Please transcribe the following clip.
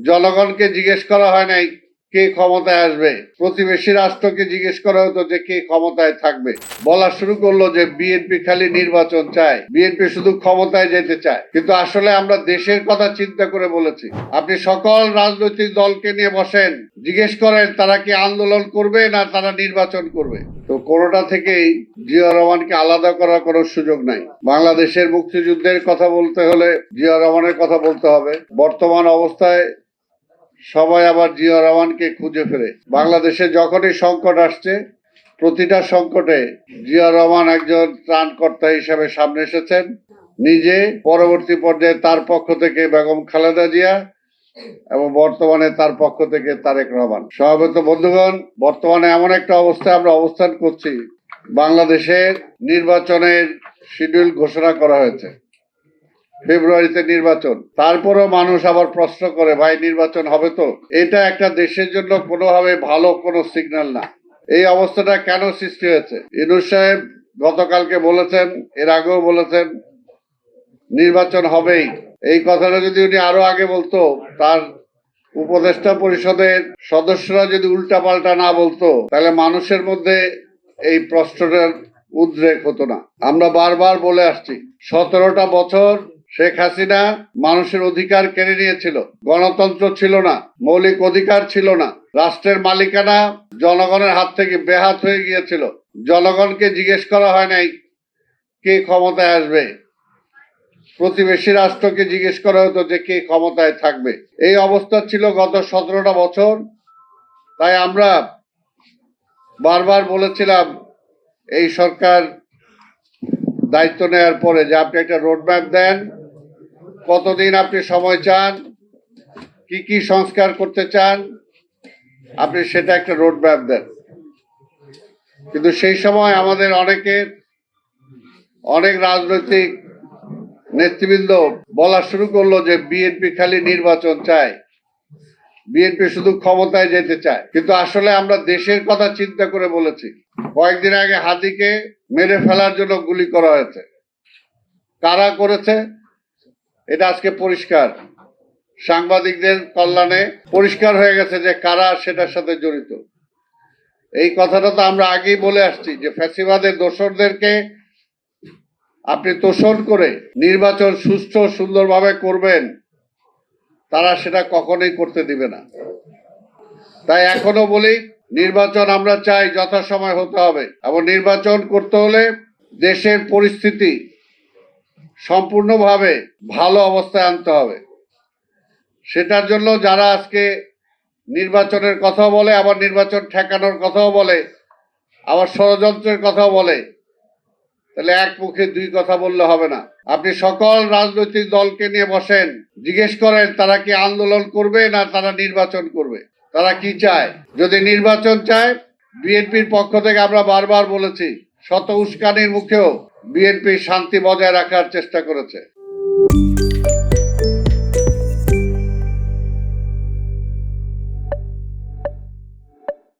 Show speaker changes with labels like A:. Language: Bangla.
A: জনগণকে জিজ্ঞেস করা হয় নাই কে ক্ষমতায় আসবে, প্রতিবেশী রাষ্ট্রকে জিজ্ঞেস করা হতো যে কে ক্ষমতায় থাকবে। বলা শুরু করলো যে বিএনপি খালি নির্বাচন চায়, বিএনপি শুধু ক্ষমতায় যেতে চায়। কিন্তু আসলে আমরা দেশের কথা চিন্তা করে বলেছি। আপনি সকল রাজনৈতিক দলকে নিয়ে বসেন, জিজ্ঞেস করেন তারা কি আন্দোলন করবে না তারা নির্বাচন করবে। তো কোনোটা থেকেই জিয়া রহমানকে আলাদা করার কোনো সুযোগ নাই। বাংলাদেশের মুক্তিযুদ্ধের কথা বলতে হলে জিয়া রহমানের কথা বলতে হবে। বর্তমান অবস্থায় সবাই আবার জিয়া রহমানকে খুঁজে ফেরে। বাংলাদেশে যখনই সংকট আসছে, প্রতিটা সংকটে জিয়া রহমান একজন ত্রাণকর্তা হিসেবে সামনে এসেছেন। নিজে, পরবর্তী পর্যায়ে তার পক্ষ থেকে বেগম খালেদা জিয়া এবং বর্তমানে তার পক্ষ থেকে তারেক রহমান। সমবেত বন্ধুগণ, বর্তমানে এমন একটা অবস্থায় আমরা অবস্থান করছি, বাংলাদেশের নির্বাচনের শিডিউল ঘোষণা করা হয়েছে, ফেব্রুয়ারিতে নির্বাচন। তারপরও মানুষ আবার প্রশ্ন করে, ভাই নির্বাচন হবে তো? এটা একটা দেশের জন্য কোনোভাবে ভালো কোনো সিগন্যাল না। এই অবস্থাটা কেন সৃষ্টি হয়েছে? ইউনূস সাহেব গতকালকে বলেছেন, এর আগেও বলেছেন নির্বাচন হবেই। এই কথাটা যদি উনি আরো আগে বলতো, তার উপদেষ্টা পরিষদের সদস্যরা যদি উল্টাপাল্টা না বলতো, তাহলে মানুষের মধ্যে এই প্রশ্নটার উদ্রেক হতো না। আমরা বারবার বলে আসছি, 17টা বছর শেখ হাসিনা মানুষের অধিকার কেড়ে নিয়েছিল, গণতন্ত্র ছিল না, মৌলিক অধিকার ছিল না, রাষ্ট্রের মালিকানা জনগণের হাত থেকে বেহাত হয়ে গিয়েছিল। জনগণকে জিজ্ঞেস করা হয় নাই কে ক্ষমতায় আসবে, প্রতিবেশী রাষ্ট্রকে জিজ্ঞেস করা হতো যে কে ক্ষমতায় থাকবে। এই অবস্থা ছিল গত 17টা বছর। তাই আমরা বারবার বলেছিলাম এই সরকার দায়িত্ব নেওয়ার পরে যে আপনি একটা রোডম্যাপ দেন, কতদিন আপনি সময় চান, কি কি সংস্কার করতে চান, আপনি সেটা একটা রোডম্যাপ দেন। কিন্তু সেই সময় আমাদের অনেক রাজনৈতিক নেতৃবৃন্দ বলা শুরু করলো যে বিএনপি খালি নির্বাচন চায়, বিএনপি শুধু ক্ষমতায় যেতে চায়। কিন্তু আসলে আমরা দেশের কথা চিন্তা করে বলেছি। কয়েকদিন আগে হাদিকে মেরে ফেলার জন্য গুলি করা হয়েছে, কারা করেছে এটা আজকে পরিষ্কার, সাংবাদিকদের কল্যাণে পরিষ্কার হয়ে গেছে যে কারা সেটার সাথে জড়িত। এই কথাটা তো আমরা আগেই বলে আসছি যে ফ্যাসিবাদের দোসরদেরকে আপনি তোষণ করে নির্বাচন সুষ্ঠু সুন্দরভাবে করবেন, তারা সেটা কখনোই করতে দিবে না। তাই এখনো বলি, নির্বাচন আমরা চাই, যথাসময় হতে হবে, এবং নির্বাচন করতে হলে দেশের পরিস্থিতি সম্পূর্ণভাবে ভালো অবস্থায় আনতে হবে। সেটার জন্য যারা আজকে নির্বাচনের কথা বলে, আবার নির্বাচন ঠেকানোর কথাও বলে, আবার ষড়যন্ত্রের কথাও বলে, তাহলে এক মুখে দুই কথা বললে হবে না। আপনি সকল রাজনৈতিক দলকে নিয়ে বসেন, জিজ্ঞেস করেন তারা কি আন্দোলন করবে না তারা নির্বাচন করবে, তারা কি চায়। যদি নির্বাচন চায়, বিএনপির পক্ষ থেকে আমরা বারবার বলেছি, শত উস্কানির মুখেও বিএনপি শান্তি বজায় রাখার চেষ্টা করেছে।